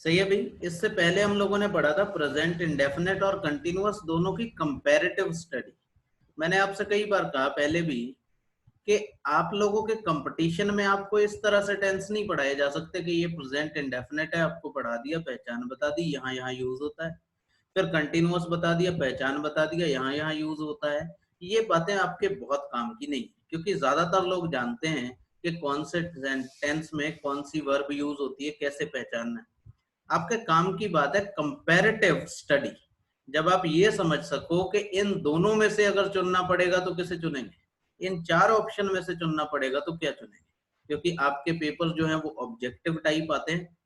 सही है भाई। इससे पहले हम लोगों ने पढ़ा था प्रेजेंट इंडेफिनेट और कंटिन्यूअस दोनों की कंपैरेटिव स्टडी। मैंने आपसे कई बार कहा पहले भी कि आप लोगों के कंपटीशन में आपको इस तरह से टेंस नहीं पढ़ाए जा सकते कि ये प्रेजेंट इंडेफिनेट है, आपको पढ़ा दिया, पहचान बता दी, यहाँ यहाँ यूज होता है। फिर कंटिन्यूअस बता दिया, पहचान बता दिया, यहाँ यहाँ यूज होता है। ये बातें आपके बहुत काम की नहीं, क्योंकि ज्यादातर लोग जानते हैं कि कौन से टेंस में कौन सी वर्ब यूज होती है, कैसे पहचानना है। आपके काम की बात है कंपैरेटिव स्टडी। जब आप ये समझ सको कि इन दोनों में से अगर चुनना पड़ेगा तो किसे चुनेंगे, इन चार ऑप्शन में से चुनना पड़ेगा तो क्या चुनेंगे, क्योंकि आपके पेपर जो है वो ऑब्जेक्टिव टाइप आते हैं।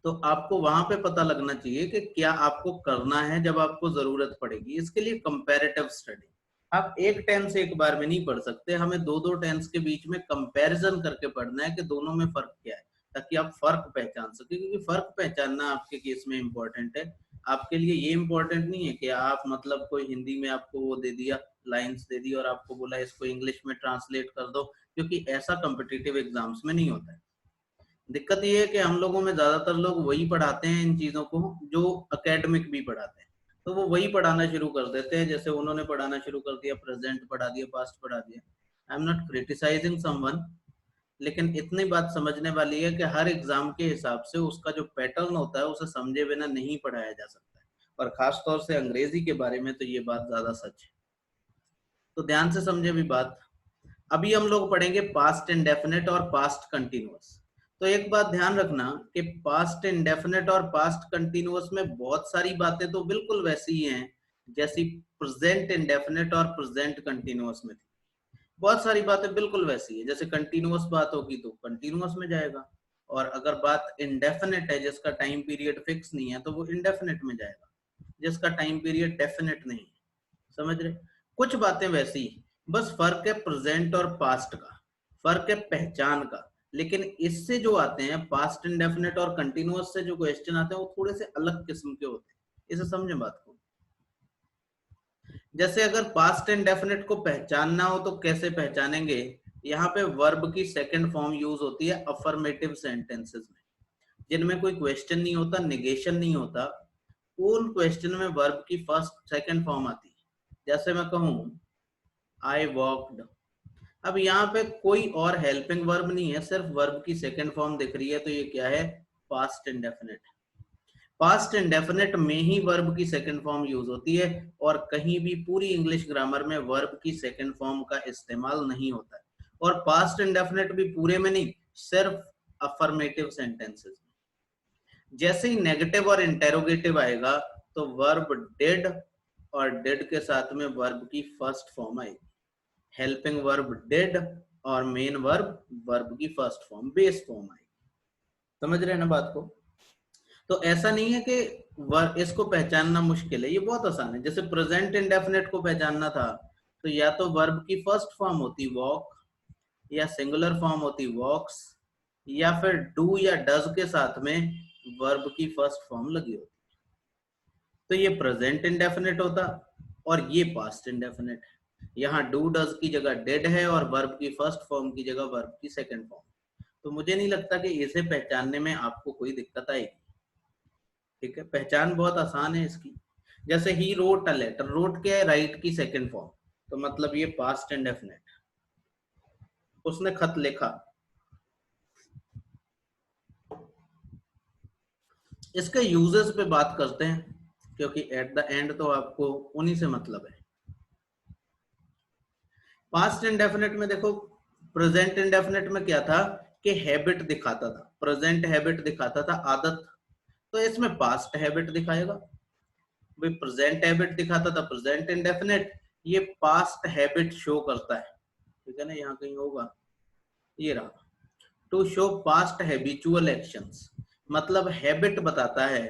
तो आपको वहां पे पता लगना चाहिए कि क्या आपको करना है जब आपको जरूरत पड़ेगी। इसके लिए कंपैरेटिव स्टडी। आप एक टेंस एक बार में नहीं पढ़ सकते, हमें दो दो टेंस के बीच में कंपैरिजन करके पढ़ना है कि दोनों में फर्क क्या है, ताकि आप फर्क पहचान सके, क्योंकि फर्क पहचानना आपके केस में इंपॉर्टेंट है। आपके लिए ये इंपॉर्टेंट नहीं है कि आप मतलब कोई हिंदी में आपको वो दे दिया, लाइंस दे दी और आपको बोला इसको इंग्लिश में ट्रांसलेट कर दो, क्योंकि ऐसा कॉम्पिटिटिव एग्जाम्स में नहीं होता है। दिक्कत ये है कि हम लोगों में ज्यादातर लोग वही पढ़ाते हैं इन चीजों को जो एकेडमिक भी पढ़ाते हैं, तो वो वही पढ़ाना शुरू कर देते हैं। जैसे उन्होंने पढ़ाना शुरू कर दिया, प्रेजेंट पढ़ा दिया, पास्ट पढ़ा दिया। I am not criticising someone, लेकिन इतनी बात समझने वाली है कि हर एग्जाम के हिसाब से उसका जो पैटर्न होता है उसे समझे बिना नहीं पढ़ाया जा सकता है, और खास तौर से अंग्रेजी के बारे में तो ये बात ज्यादा सच है। तो ध्यान से समझे भी बात। अभी हम लोग पढ़ेंगे पास्ट इंडेफिनिट और पास्ट कंटिन्यूअस। तो एक बात ध्यान रखना कि पास्ट इंडेफिनिट और पास्ट कंटिन्यूअस में बहुत सारी बातें तो बिल्कुल वैसी ही हैं जैसी प्रेजेंट इंडेफिनिट और प्रेजेंट कंटिन्यूअस में थी। बहुत सारी बातें बिल्कुल वैसी है। जैसे कंटिन्यूअस बात होगी तो कंटिन्यूअस में जाएगा, और अगर बात इंडेफिनिट है जिसका टाइम पीरियड फिक्स नहीं है तो वो इंडेफिनिट में जाएगा, जिसका टाइम पीरियड डेफिनेट नहीं है। समझ रहे? कुछ बातें वैसी ही, बस फर्क है प्रेजेंट और पास्ट का, फर्क है पहचान का। लेकिन इससे जो आते हैं पास्ट इंडेफिनिट और कंटिन्यूअस से जो क्वेश्चन आते हैं वो थोड़े से अलग किस्म के होते हैं। इसे समझे बात को। जैसे अगर पास्ट इंडेफिनिट को पहचानना हो तो कैसे पहचानेंगे, यहाँ पे वर्ब की सेकंड फॉर्म यूज होती है अफर्मेटिव सेंटेंसेस में, जिनमें कोई क्वेश्चन नहीं होता, निगेशन नहीं होता। उन क्वेश्चन में वर्ब की फर्स्ट सेकंड फॉर्म आती है। जैसे मैं कहूं आई वॉकड, अब यहाँ पे कोई और हेल्पिंग वर्ब नहीं है, सिर्फ वर्ब की सेकंड फॉर्म दिख रही है, तो ये क्या है, पास्ट इंडेफिनिट। पास्ट इंडेफिनिट में ही वर्ब की सेकंड फॉर्म यूज होती है, और कहीं भी पूरी इंग्लिश ग्रामर में वर्ब की सेकंड फॉर्म का इस्तेमाल नहीं होता है। और पास्ट इंडेफिनिट भी पूरे में नहीं, सिर्फ अफर्मेटिव सेंटेंसेस में। जैसे ही नेगेटिव और इंटेरोगेटिव आएगा तो वर्ब डिड, और डिड के साथ में वर्ब की फर्स्ट फॉर्म आएगी, हेल्पिंग वर्ब डिड, और मेन वर्ब की फर्स्ट फॉर्म बेस फॉर्म आएगी। समझ रहे हैं ना बात को? तो ऐसा नहीं है कि इसको पहचानना मुश्किल है, ये बहुत आसान है। जैसे प्रेजेंट इंडेफिनिट को पहचानना था तो या तो वर्ब की फर्स्ट फॉर्म होती वॉक, या सिंगुलर फॉर्म होती वॉक्स, या फिर डू या डज के साथ में वर्ब की फर्स्ट फॉर्म लगी होती, तो ये प्रेजेंट इंडेफिनिट होता, और ये पास्ट इंडेफिनिट है। यहाँ डू डज की जगह डेड है, और वर्ब की फर्स्ट फॉर्म की जगह वर्ब की सेकंड फॉर्म। तो मुझे नहीं लगता कि इसे पहचानने में आपको कोई दिक्कत आएगी। ठीक है, पहचान बहुत आसान है इसकी। जैसे ही रोट अ लेटर, रोट क्या है, राइट की सेकंड फॉर्म, तो मतलब ये पास्ट इंडेफिनिट, उसने खत लिखा। इसके यूजेस पे बात करते हैं, क्योंकि एट द एंड तो आपको उन्हीं से मतलब है। पास्ट इंडेफिनिट में देखो, प्रेजेंट इंडेफिनिट में क्या था कि हैबिट दिखाता था, प्रेजेंट हैबिट दिखाता था, आदत, तो इसमें पास्ट हैबिट दिखाएगा। भाई प्रेजेंट हैबिट दिखाता था प्रेजेंट इंडेफिनिट, ये पास्ट हैबिट शो करता है। ठीक है ना, यहाँ कहीं होगा, ये रहा, to show past habitual actions, मतलब हैबिट बताता है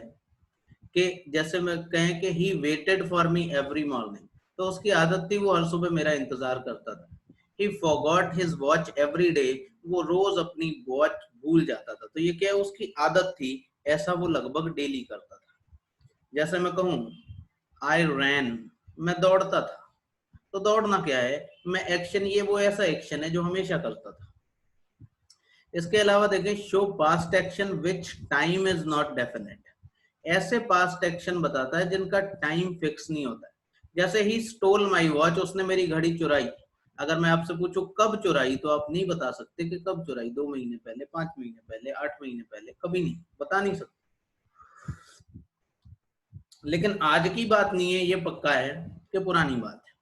कि जैसे मैं कहें कि he waited for me every morning, तो उसकी आदत थी वो हर सुबह मेरा इंतजार करता था। ही forgot his watch every day, वो रोज अपनी वॉच भूल जाता था, तो ये क्या है, उसकी आदत थी, ऐसा वो लगभग डेली करता था। जैसे मैं कहूं आई रैन, मैं दौड़ता था, तो दौड़ना क्या है, मैं एक्शन, ये वो ऐसा एक्शन है जो हमेशा करता था। इसके अलावा देखें show past action which time is not definite, ऐसे पास्ट एक्शन बताता है जिनका टाइम फिक्स नहीं होता है। जैसे ही स्टोल माई वॉच, उसने मेरी घड़ी चुराई। अगर मैं आपसे पूछूं कब चुराई तो आप नहीं बता सकते कि कब चुराई, 2 महीने पहले, 5 महीने पहले, 8 महीने पहले, कभी नहीं बता नहीं सकते। लेकिन आज की बात नहीं है, ये पक्का है कि पुरानी बात है।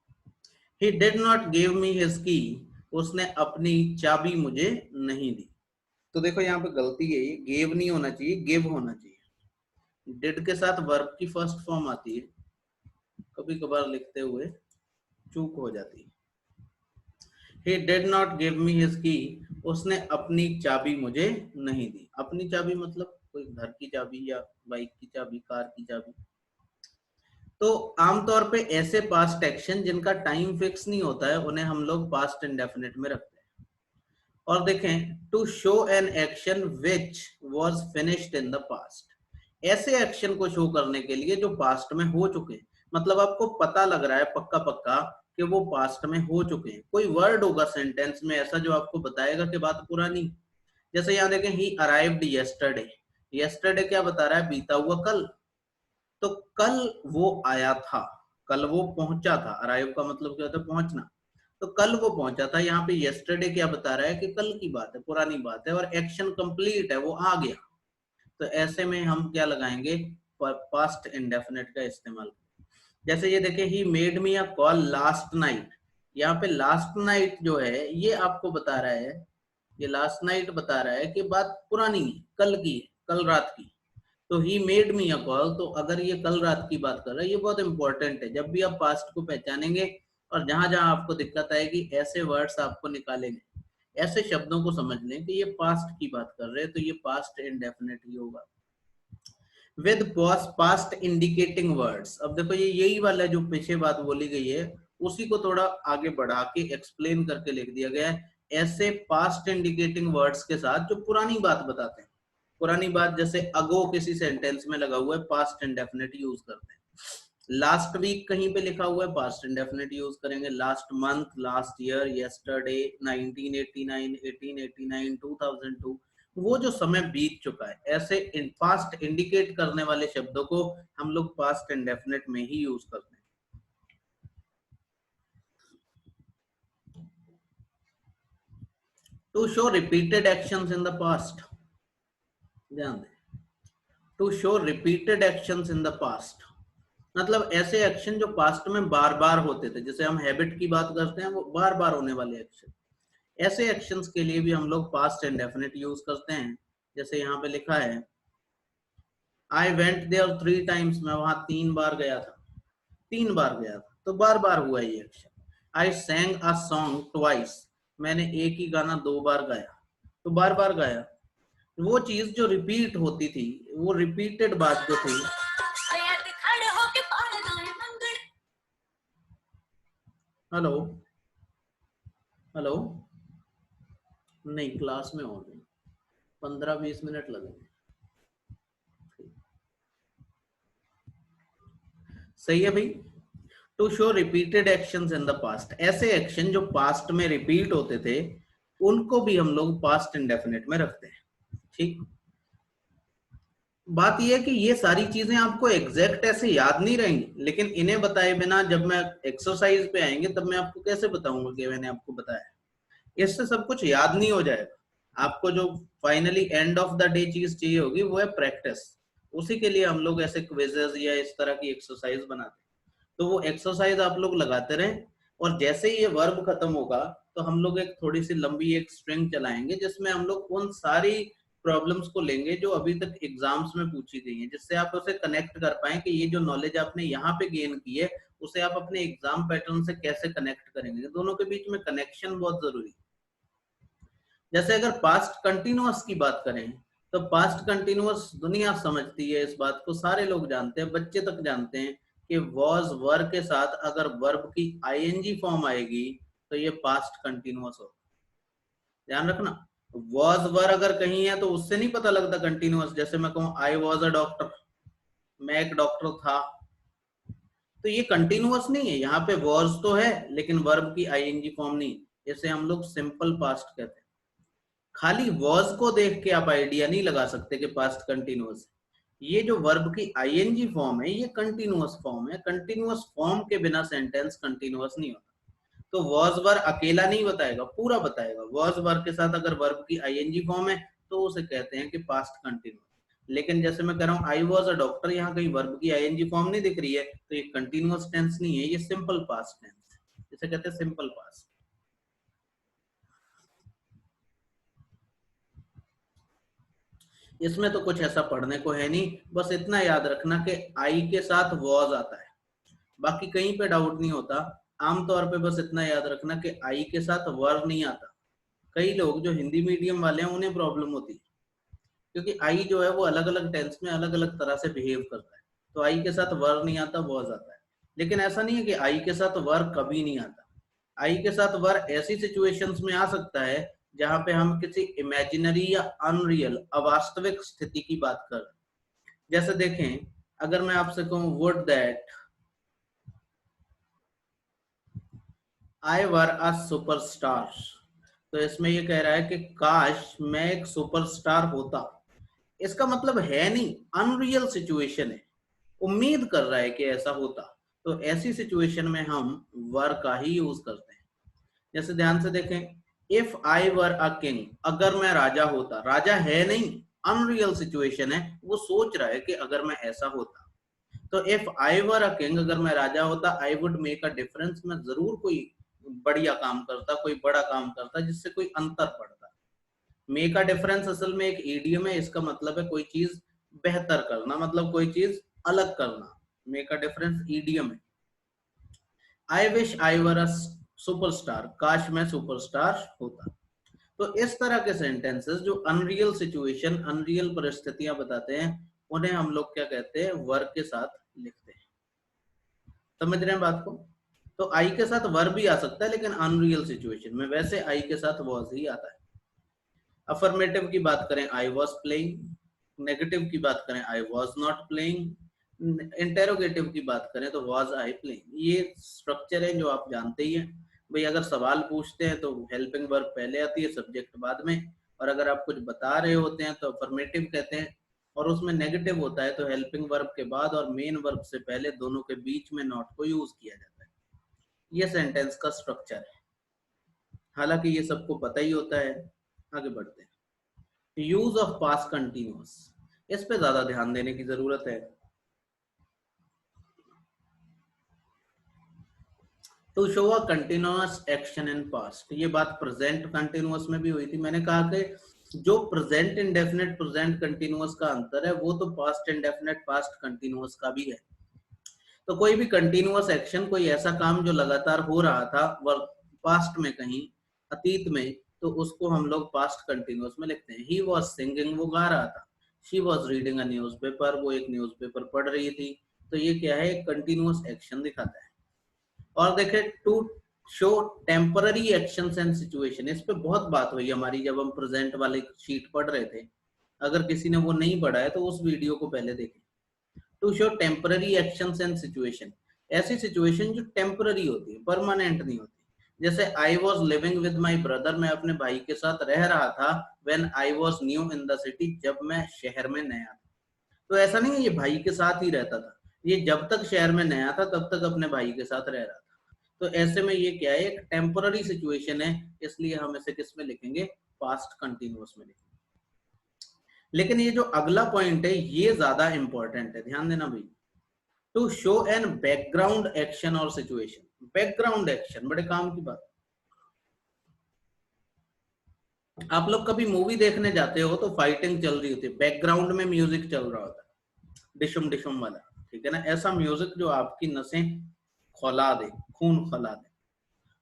He did not give me his key, उसने अपनी चाबी मुझे नहीं दी। तो देखो यहाँ पे गलती है, ये गेव नहीं होना चाहिए, गिव होना चाहिए। डिड के साथ वर्ब की फर्स्ट फॉर्म आती है, कभी कभार लिखते हुए चूक हो जाती है। He did not give me his key, उसने अपनी चाबी मुझे नहीं दी। अपनी चाबी मतलब कोई घर की चाबी या बाइक की चाबी, कार की चाबी। तो आमतौर पे ऐसे पास्ट एक्शन जिनका टाइम फिक्स नहीं होता है उन्हें हम लोग पास्ट इंडेफिनिट में रखते हैं। और देखें to show an action which was finished in the past, ऐसे एक्शन को शो करने के लिए जो पास्ट में हो चुके हैं। मतलब आपको पता लग रहा है पक्का पक्का कि वो पास्ट में हो चुके हैं। कोई वर्ड होगा सेंटेंस में ऐसा जो आपको बताएगा कि बात पुरानी। जैसे यहाँ देखें ही अराइव्ड यस्टरडे, यस्टरडे क्या बता रहा है, बीता हुआ कल। तो कल वो आया था, कल वो पहुंचा था। अराइव का मतलब क्या होता है, पहुंचना। तो कल वो पहुंचा था। यहाँ पे यस्टरडे क्या बता रहा है कि कल की बात है, पुरानी बात है, और एक्शन कंप्लीट है, वो आ गया। तो ऐसे में हम क्या लगाएंगे, पास्ट इंडेफिनिट का इस्तेमाल। जैसे ये देखिए he made me a call last night, यहाँ पे लास्ट नाइट जो है ये आपको बता रहा है, ये लास्ट नाइट बता रहा है कि बात पुरानी है, कल की है, कल रात की। तो he made me a call, तो अगर ये कल रात की बात कर रहा है, ये बहुत इंपॉर्टेंट है। जब भी आप पास्ट को पहचानेंगे और जहां जहां आपको दिक्कत आएगी, ऐसे वर्ड्स आपको निकालेंगे, ऐसे शब्दों को समझ लें कि ये पास्ट की बात कर रहे हैं, तो ये पास्ट इंडेफिनिट ही होगा। विद पास्ट इंडिकेटिंग वर्ड्स, अब देखो ये यही वाला जो पीछे बात बोली गई है उसी को थोड़ा आगे बढ़ा के एक्सप्लेन करके लिख दिया गया है। ऐसे पास्ट इंडिकेटिंग वर्ड्स के साथ जो पुरानी बात बताते हैं, पुरानी बात, जैसे अगो किसी सेंटेंस में लगा हुआ है, पास्ट इंडेफिनिट यूज करते हैं। लास्ट वीक कहीं पे लिखा हुआ है, पास्ट इंडेफिनिट यूज करेंगे। Last month, last year, yesterday, 1989, 1889, 2002, वो जो समय बीत चुका है, ऐसे पास्ट इंडिकेट करने वाले शब्दों को हम लोग पास्ट इंडेफिनिट में ही यूज करते हैं। To show repeated actions in the past, ध्यान दें, to show repeated actions in the past मतलब ऐसे एक्शन जो पास्ट में बार बार होते थे। जैसे हम हैबिट की बात करते हैं, वो बार बार होने वाले एक्शन, ऐसे एक्शंस के लिए भी हम लोग पास्ट इंडेफिनिट यूज करते हैं। जैसे यहाँ पे लिखा है आई वेंट देयर 3 टाइम्स, मैं वहां 3 बार गया था, 3 बार गया था, तो बार बार हुआ ये action. I सैंग a song twice, मैंने एक ही गाना 2 बार गाया, तो बार बार गाया। वो चीज जो रिपीट होती थी, वो रिपीटेड बात जो थी। हेलो हेलो, नहीं क्लास में हो गई, 15-20 मिनट लगेंगे। सही है भाई। To show repeated actions in the past, ऐसे एक्शन जो पास्ट में रिपीट होते थे उनको भी हम लोग पास्ट इंडेफिनिट में रखते हैं। ठीक, बात यह है कि ये सारी चीजें आपको एग्जैक्ट ऐसे याद नहीं रहेंगी, लेकिन इन्हें बताए बिना जब मैं एक्सरसाइज पे आएंगे तब मैं आपको कैसे बताऊंगा कि मैंने आपको बताया। इससे सब कुछ याद नहीं हो जाएगा। आपको जो finally end of the day चीज चाहिए होगी वो है प्रैक्टिस। उसी के लिए हम लोग ऐसे क्विजेस या इस तरह की एक्सरसाइज बनाते हैं। तो वो एक्सरसाइज आप लोग लगाते रहें, और जैसे ही ये वर्ब खत्म होगा तो हम लोग एक थोड़ी सी लंबी एक स्ट्रिंग चलाएंगे जिसमें हम लोग उन सारी प्रॉब्लम्स को लेंगे जो अभी तक एग्जाम्स में पूछी गई हैं, जिससे आप उसे कनेक्ट कर पाए कि ये जो नॉलेज आपने यहाँ पे गेन की है उसे आप अपने एग्जाम पैटर्न से कैसे कनेक्ट करेंगे। दोनों के बीच में कनेक्शन बहुत जरूरी है। जैसे अगर पास्ट कंटिन्यूअस की बात करें तो पास्ट कंटिन्यूअस दुनिया समझती है, इस बात को सारे लोग जानते हैं, बच्चे तक जानते हैं कि वॉज वर के साथ अगर वर्ब की आईएनजी फॉर्म आएगी तो ये पास्ट कंटिन्यूअस हो। ध्यान रखना, वॉज वर अगर कहीं है तो उससे नहीं पता लगता कंटिन्यूअस। जैसे मैं कहूं आई वॉज अ डॉक्टर, मैं एक डॉक्टर था, तो ये कंटिन्यूअस नहीं है। यहाँ पे वॉज तो है लेकिन वर्ब की आईएनजी फॉर्म नहीं, इसे हम लोग सिंपल पास्ट कहते हैं। खाली वॉज को देख के आप आइडिया नहीं लगा सकते कि पास्ट कंटिन्यूअस। ये जो वर्ब की आईएनजी फॉर्म है ये कंटिन्यूअस फॉर्म है, कंटिन्यूअस फॉर्म के बिना सेंटेंस कंटिन्यूअस नहीं होता। तो वॉज वर अकेला नहीं बताएगा, पूरा बताएगा। वॉज वर्ब के साथ अगर वर्ब की आईएनजी फॉर्म है तो उसे कहते हैं कि पास्ट कंटिन्यूअस। लेकिन जैसे मैं कह रहा हूँ आई वॉज अ डॉक्टर, यहाँ कहीं वर्ब की आईएनजी फॉर्म नहीं दिख रही है, तो ये कंटिन्यूअस टेंस नहीं है, ये सिंपल पास्ट टेंस, इसे कहते हैं सिंपल पास्ट। इसमें तो कुछ ऐसा पढ़ने को है नहीं, बस इतना याद रखना कि आई के साथ वॉज आता है, बाकी कहीं पे डाउट नहीं होता। आमतौर पे बस इतना याद रखना कि आई के साथ वर नहीं आता। कई लोग जो हिंदी मीडियम वाले हैं उन्हें प्रॉब्लम होती है, क्योंकि आई जो है वो अलग अलग टेंस में अलग अलग तरह से बिहेव करता है। तो आई के साथ वर नहीं आता, वॉज आता है। लेकिन ऐसा नहीं है कि आई के साथ वर कभी नहीं आता। आई के साथ वर ऐसी सिचुएशंस में आ सकता है जहां पे हम किसी इमेजिनरी या अनरियल अवास्तविक स्थिति की बात कर रहे हैं। जैसे देखें, अगर मैं आपसे कहूं would that I were a superstar, तो इसमें ये कह रहा है कि काश मैं एक सुपरस्टार होता। इसका मतलब है नहीं, अनरियल सिचुएशन है, उम्मीद कर रहा है कि ऐसा होता। तो ऐसी सिचुएशन में हम वर का ही यूज करते हैं। जैसे ध्यान से देखें, if I were a king, अगर मैं राजा होता, राजा है नहीं, अनरियल सिचुएशन है, वो सोच रहा है कि अगर मैं ऐसा होता। तो if I were a king, अगर मैं राजा होता, I would make a difference, मैं जरूर कोई बढ़िया काम करता, कोई बड़ा काम करता जिससे कोई अंतर पड़ता। मेक अ डिफरेंस असल में एक ईडियम है, इसका मतलब है कोई चीज बेहतर करना, मतलब कोई चीज अलग करना। मेक अ डिफरेंस ईडियम है। I wish I were a superstar, काश मैं सुपरस्टार होता। तो इस तरह के सेंटेंसेस जो अनरियल सिचुएशन, अनरियल परिस्थितियां बताते हैं, उन्हें हम लोग क्या कहते हैं, वर्ब के साथ लिखते हैं। समझ रहे हैं बात को? तो आई के साथ वर्ब भी आ सकता है, लेकिन अनरियल सिचुएशन में। वैसे आई के साथ वॉज ही आता है। अफर्मेटिव की बात करें, आई वॉज प्लेइंग। नेगेटिव की बात करें, I was not playing. Interrogative की बात करें तो वॉज आई प्लेइंग। ये स्ट्रक्चर है जो आप जानते ही हैं। भाई अगर सवाल पूछते हैं तो हेल्पिंग वर्ब पहले आती है, सब्जेक्ट बाद में। और अगर आप कुछ बता रहे होते हैं तो अफर्मेटिव कहते हैं, और उसमें नेगेटिव होता है तो हेल्पिंग वर्ब के बाद और मेन वर्ब से पहले दोनों के बीच में नॉट को यूज किया जाता है। ये सेंटेंस का स्ट्रक्चर है। हालांकि ये सबको पता ही होता है। आगे बढ़ते हैं। यूज ऑफ पास्ट कंटिन्यूअस, इस पे ज्यादा ध्यान देने की जरूरत है। To show a continuous action in past, ये बात प्रेजेंट कंटिन्यूअस में भी हुई थी। मैंने कहा कि जो प्रेजेंट इंडेफिनिट प्रेजेंट कंटिन्यूअस का अंतर है वो तो पास्ट इंडेफिनिट पास्ट कंटिन्यूअस का भी है। तो कोई भी कंटिन्यूअस एक्शन, कोई ऐसा काम जो लगातार हो रहा था पास्ट में, कहीं अतीत में, तो उसको हम लोग पास्ट कंटिन्यूअस में लिखते हैं। ही वॉज सिंगिंग, वो गा रहा था। She was reading a newspaper, वो एक न्यूज़पेपर पढ़ रही थी। तो ये क्या है, एक कंटिन्यूअस एक्शन दिखाता है। और देखे, to show temporary actions and situation, इस पे बहुत बात हुई हमारी जब हम प्रेजेंट वाले शीट पढ़ रहे थे। अगर किसी ने वो नहीं पढ़ा है तो उस वीडियो को पहले देखें। To show temporary actions and situation, ऐसी सिचुएशन जो टेम्पररी होती है, परमानेंट नहीं होती। जैसे I was living with my brother, मैं अपने भाई के साथ रह रहा था। When I was new in the city, जब मैं शहर में नया था। तो ऐसा नहीं है ये भाई के साथ ही रहता था, ये जब तक शहर में नया था तब तक अपने भाई के साथ रह रहा था। तो ऐसे में ये क्या है, एक टेम्पररी सिचुएशन है, इसलिए हम इसे किस में लिखेंगे, पास्ट कंटिन्यूअस में लिखेंगे। लेकिन ये जो अगला पॉइंट है ये ज्यादा इंपॉर्टेंट है, ध्यान देना भाई। To show an background action और सिचुएशन, बैकग्राउंड एक्शन बड़े काम की बात। आप लोग कभी मूवी देखने जाते हो तो फाइटिंग चल रही होती है, बैकग्राउंड में म्यूजिक चल रहा होता है, डिशुम डिशुम वाला, ठीक है ना, ऐसा म्यूजिक जो आपकी नसें खौला दे, खून खौला दे।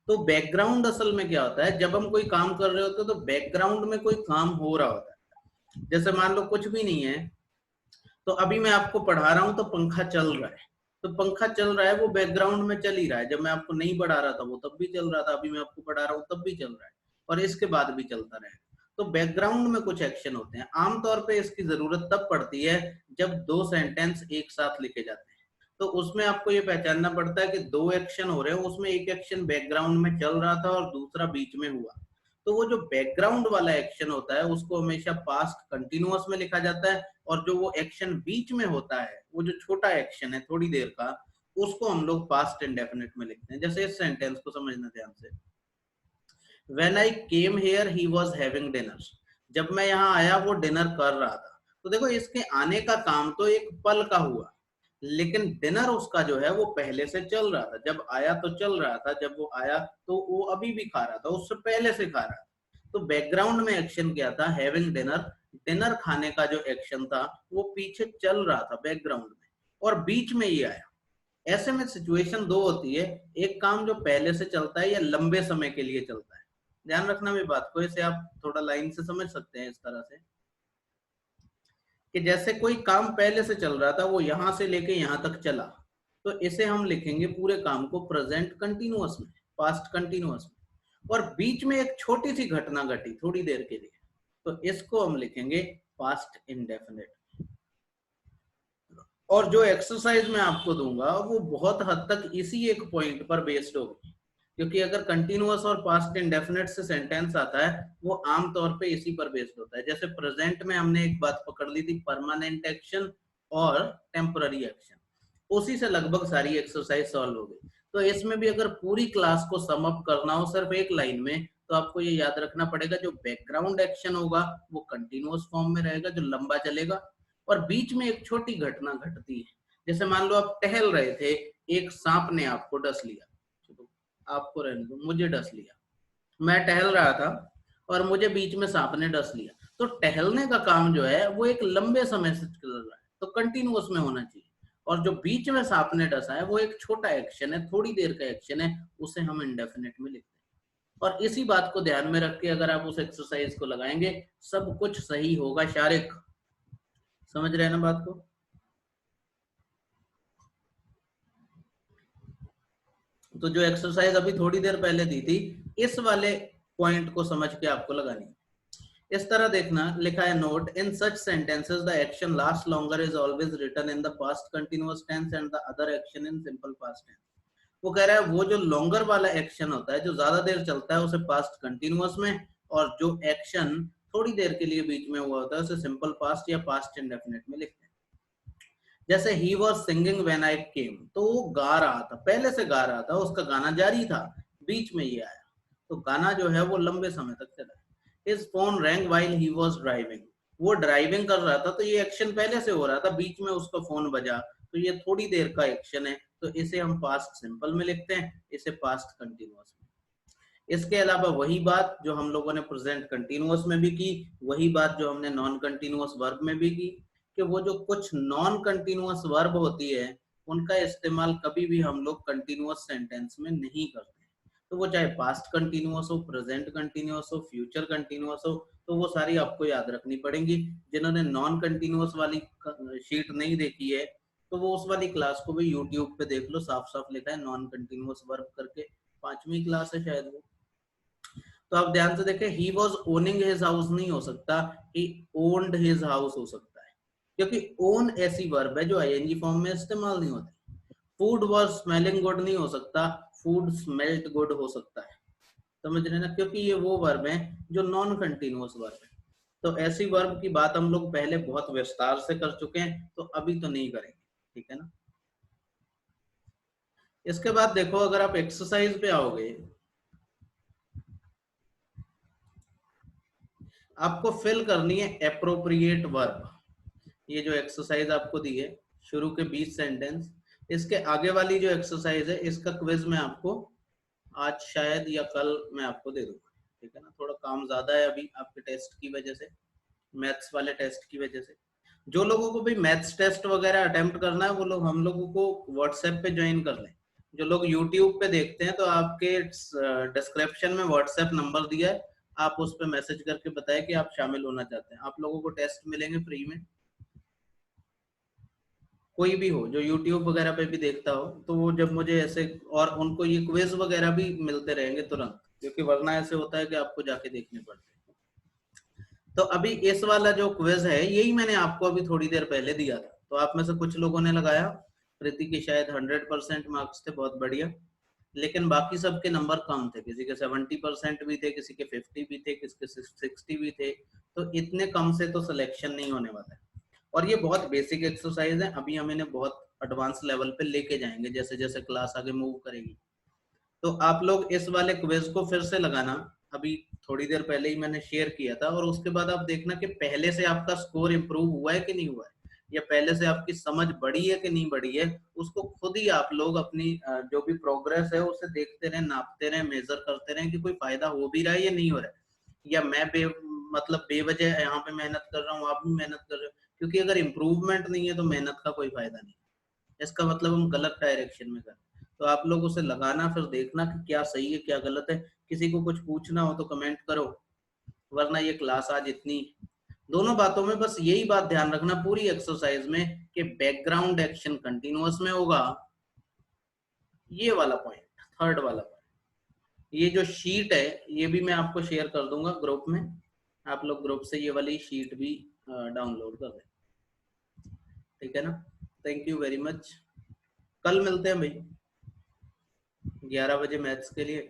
तो बैकग्राउंड असल में क्या होता है, जब हम कोई काम कर रहे होते हैं तो बैकग्राउंड में कोई काम हो रहा होता है। जैसे मान लो कुछ भी नहीं है, तो अभी मैं आपको पढ़ा रहा हूं तो पंखा चल रहा है। तो पंखा चल रहा है, वो बैकग्राउंड में चल ही रहा है। जब मैं आपको नहीं पढ़ा रहा था वो तब भी चल रहा था, अभी मैं आपको पढ़ा रहा हूँ तब भी चल रहा है, और इसके बाद भी चलता रहेगा। तो बैकग्राउंड में कुछ एक्शन होते हैं। आमतौर पे इसकी जरूरत तब पड़ती है जब दो सेंटेंस एक साथ लिखे जाते हैं। तो उसमें आपको ये पहचानना पड़ता है कि दो एक्शन हो रहे हो, उसमें एक एक्शन बैकग्राउंड में चल रहा था और दूसरा बीच में हुआ। तो वो जो बैकग्राउंड वाला एक्शन होता है उसको हमेशा पास्ट कंटिन्यूअस में लिखा जाता है, और जो वो एक्शन बीच में होता है, वो जो छोटा एक्शन है थोड़ी देर का, उसको हम लोग पास्ट इंडेफिनिट में लिखते हैं। जैसे इस सेंटेंस को समझना ध्यान से, When I came here, he was having dinner. जब मैं यहाँ आया वो डिनर कर रहा था। तो देखो इसके आने का काम तो एक पल का हुआ, लेकिन डिनर उसका जो है वो पहले से चल रहा था। जब आया तो चल रहा था, जब वो आया तो वो अभी भी खा रहा था, उससे पहले से खा रहा था। तो बैकग्राउंड में एक्शन क्या था? Having dinner. डिनर खाने का जो एक्शन था वो पीछे चल रहा था बैकग्राउंड में, और बीच में ये आया। ऐसे में सिचुएशन दो होती है, एक काम जो पहले से चलता है या लंबे समय के लिए चलता है। ध्यान रखना मेरी बात को, इसे आप थोड़ा लाइन से समझ सकते हैं इस तरह से कि जैसे कोई काम पहले से चल रहा था, वो यहां से लेके यहां तक चला, तो इसे हम लिखेंगे पूरे काम को प्रेजेंट कंटिन्यूअस में, पास्ट कंटिन्यूअस में। और बीच में एक छोटी सी घटना घटी थोड़ी देर के लिए, तो इसको हम लिखेंगे पास्ट इंडेफिनिट। और जो एक्सरसाइज मैं आपको दूंगा वो बहुत हद तक इसी एक पॉइंट पर बेस्ड होगी, क्योंकि अगर कंटिन्यूअस और पास्ट इंडेफिनिट से सेंटेंस आता है वो आमतौर पे इसी पर बेस्ड होता है। जैसे प्रेजेंट में हमने एक बात पकड़ ली थी, परमानेंट एक्शन और टेम्पररी एक्शन, उसी से लगभग सारी एक्सरसाइज सॉल्व हो गई। तो इसमें भी अगर पूरी क्लास को सम अप करना हो सिर्फ एक लाइन में, तो आपको ये याद रखना पड़ेगा, जो बैकग्राउंड एक्शन होगा वो कंटिन्यूअस फॉर्म में रहेगा, जो लंबा चलेगा, और बीच में एक छोटी घटना घटती है। जैसे मान लो आप टहल रहे थे, एक सांप ने आपको डस लिया, आपको रहने दो, मुझे डस लिया, मैं टहल रहा था और मुझे बीच में सांप ने डस लिया। तो टहलने का काम जो है वो एक लंबे समय से चल रहा है, तो कंटिन्यूअस में होना चाहिए। और जो बीच में सांप ने डसा है वो एक छोटा एक्शन है, थोड़ी देर का एक्शन है, उसे हम इंडेफिनिट में लिखते हैं। और इसी बात को ध्यान में रख के अगर आप उस एक्सरसाइज को लगाएंगे, सब कुछ सही होगा। शारिक, समझ रहे हैं ना बात को? तो जो एक्सरसाइज अभी थोड़ी देर पहले दी थी, इस वाले पॉइंट को समझ के आपको लगानी है। इस तरह देखना, लिखा है note, in such sentences the action last longer is always written in the past continuous tense and the other action in simple past tense. वो कह रहा है वो जो लॉन्गर वाला एक्शन होता है, जो ज्यादा देर चलता है, उसे पास्ट कंटिन्यूअस में, और जो एक्शन थोड़ी देर के लिए बीच में हुआ होता है उसे सिंपल पास्ट या पास्ट इंडेफिनिट में लिखते हैं। जैसे ही was singing when I came, तो वो गा रहा था, पहले से गा रहा था, उसका गाना जारी था, बीच में ये आया, तो गाना जो है वो लंबे समय तक चला। His phone wrong while he was driving, वो ड्राइविंग कर रहा था, तो ये एक्शन पहले से हो रहा था, बीच में उसका फोन बजा, तो ये थोड़ी देर का एक्शन है, तो इसे हम पास्ट सिंपल में लिखते हैं, इसे पास्ट कंटिन्यूअस में। इसके अलावा वही बात जो हम लोगों ने प्रेजेंट कंटिन्यूअस में भी की, वही बात जो हमने नॉन कंटिन्यूअस वर्ब में भी की, कि वो जो कुछ नॉन कंटिन्यूअस वर्ब होती है उनका इस्तेमाल कभी भी हम लोग कंटिन्यूअस सेंटेंस में नहीं करते। तो वो चाहे पास्ट कंटिन्यूअस हो, प्रेजेंट कंटिन्यूअस हो, फ्यूचर कंटिन्यूअस हो, तो वो सारी आपको याद रखनी पड़ेंगी। जिन्होंने नॉन कंटिन्यूअस वाली शीट नहीं देखी है, तो वो उस वाली क्लास को भी यूट्यूब पे देख लो, साफ साफ लिखा है नॉन कंटिन्यूअस वर्ब करके, 5वीं क्लास है शायद वो। तो आप ध्यान से देखें, he was owning his house नहीं हो सकता, ही ओन्ड हिज हाउस हो सकता है, क्योंकि ओन ऐसी वर्ब है जो आईएनजी फॉर्म में इस्तेमाल नहीं होती। फूड वॉज स्मेलिंग गुड नहीं हो सकता, फूड स्मेल्ट गुड हो सकता है। समझ रहे ना, क्योंकि ये वो वर्ब है जो नॉन कंटिन्यूअस वर्ब है। तो ऐसी वर्ब की बात हम लोग पहले बहुत विस्तार से कर चुके हैं, तो अभी तो नहीं करेंगे, ठीक है ना। इसके बाद देखो, अगर आप एक्सरसाइज पे आओगे, आपको फिल करनी है एप्रोप्रिएट वर्ब। ये जो एक्सरसाइज आपको दी है, शुरू के 20 सेंटेंस, इसके आगे वाली जो एक्सरसाइज है, इसका क्विज मैं आपको आज शायद या कल मैं आपको दे दूंगा, ठीक है ना। थोड़ा काम ज्यादा है अभी आपके टेस्ट की वजह से, मैथ्स वाले टेस्ट की वजह से। जो लोगों को भी मैथ्स टेस्ट वगैरह अटेम्प्ट करना है, वो लोग हम लोगों को व्हाट्सएप पे ज्वाइन कर लें। जो लोग यूट्यूब पे देखते हैं, तो आपके डिस्क्रिप्शन में व्हाट्सएप नंबर दिया है, आप उस पर मैसेज करके बताएं कि आप शामिल होना चाहते हैं। आप लोगों को टेस्ट मिलेंगे फ्री में। कोई भी हो जो यूट्यूब वगैरह पे भी देखता हो, तो वो जब मुझे ऐसे, और उनको ये क्विज वगैरह भी मिलते रहेंगे तुरंत, क्योंकि वरना ऐसे होता है कि आपको जाके देखने पड़ते हैं। तो अभी इस वाला जो क्विज है, यही मैंने आपको अभी थोड़ी देर पहले दिया था, तो आप में से कुछ लोगों ने लगाया, प्रीति की शायद 100% मार्क्स थे, बहुत बढ़िया। लेकिन बाकी सबके नंबर कम थे, किसी के 70% भी थे, किसी के 50 भी थे, किसी के 60 भी थे। तो इतने कम से तो सिलेक्शन नहीं होने वाला है। और ये बहुत बेसिक एक्सरसाइज है, अभी हम इन्हें बहुत एडवांस लेवल पे लेके जाएंगे जैसे जैसे क्लास आगे मूव करेगी। तो आप लोग इस वाले क्विज को फिर से लगाना, अभी थोड़ी देर पहले ही मैंने शेयर किया था, और उसके बाद आप देखना कि पहले से आपका स्कोर इंप्रूव हुआ है कि नहीं हुआ है, या पहले से आपकी समझ बढ़ी है कि नहीं बढ़ी है। उसको खुद ही आप लोग अपनी जो भी प्रोग्रेस है उसे देखते रहे, नापते रहे, मेजर करते रहे कि कोई फायदा हो भी रहा है या नहीं हो रहा है, या मैं मतलब बेवजह यहाँ पे मेहनत कर रहा हूँ, आप भी मेहनत कर रहे हो। क्योंकि अगर इम्प्रूवमेंट नहीं है तो मेहनत का कोई फायदा नहीं, इसका मतलब हम गलत डायरेक्शन में कर। तो आप लोग उसे लगाना, फिर देखना कि क्या सही है क्या गलत है। किसी को कुछ पूछना हो तो कमेंट करो, वरना ये क्लास आज इतनी। दोनों बातों में बस यही बात ध्यान रखना पूरी एक्सरसाइज में कि बैकग्राउंड एक्शन कंटिन्यूअस में होगा, ये वाला पॉइंट, थर्ड वाला पॉइंट। ये जो शीट है ये भी मैं आपको शेयर कर दूंगा ग्रुप में, आप लोग ग्रुप से ये वाली शीट भी डाउनलोड कर लें, ठीक है ना। थैंक यू वेरी मच, कल मिलते हैं भाई 11 बजे मैथ्स के लिए।